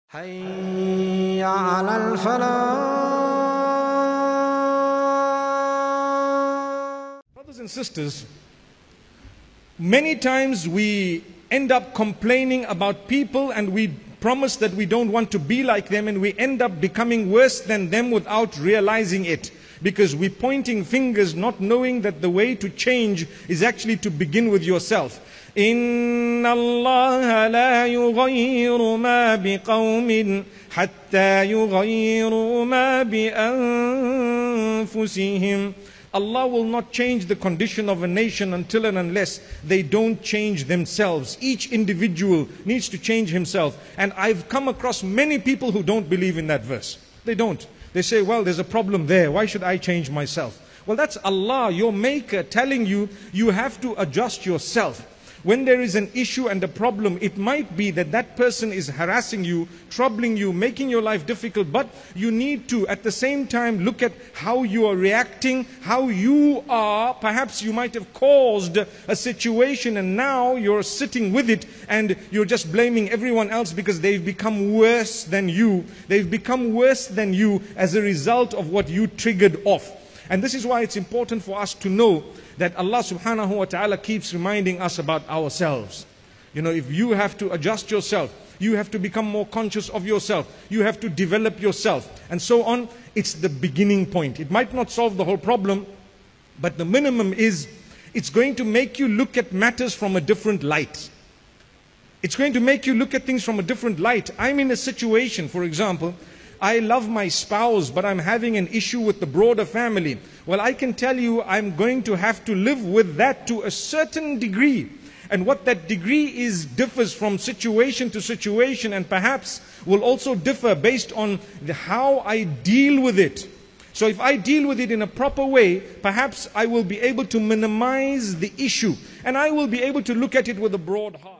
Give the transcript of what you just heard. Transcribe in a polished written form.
حي على الفلاح. Brothers and sisters, many times we end up complaining about people and we promise that we don't want to be like them, and we end up becoming worse than them without realizing it, because we're pointing fingers, not knowing that the way to change is actually to begin with yourself. إِنَّ اللَّهَ لَا يُغَيِّرُ مَا بِقَوْمٍ حَتَّى يُغَيِّرُوا مَا بِأَنفُسِهِمْ. Allah will not change the condition of a nation until and unless they don't change themselves. Each individual needs to change himself. And I've come across many people who don't believe in that verse. They don't. They say, well, there's a problem there. Why should I change myself? Well, that's Allah, your maker, telling you, you have to adjust yourself. When there is an issue and a problem, it might be that that person is harassing you, troubling you, making your life difficult, but you need to at the same time look at how you are reacting, how you are. Perhaps you might have caused a situation and now you're sitting with it and you're just blaming everyone else because they've become worse than you. They've become worse than you as a result of what you triggered off. And this is why it's important for us to know that Allah subhanahu wa ta'ala keeps reminding us about ourselves. You know, if you have to adjust yourself, you have to become more conscious of yourself, you have to develop yourself, and so on. It's the beginning point. It might not solve the whole problem, but the minimum is, it's going to make you look at matters from a different light. It's going to make you look at things from a different light. I'm in a situation, for example, I love my spouse, but I'm having an issue with the broader family. Well, I can tell you I'm going to have to live with that to a certain degree. And what that degree is differs from situation to situation, and perhaps will also differ based on how I deal with it. So if I deal with it in a proper way, perhaps I will be able to minimize the issue, and I will be able to look at it with a broad heart.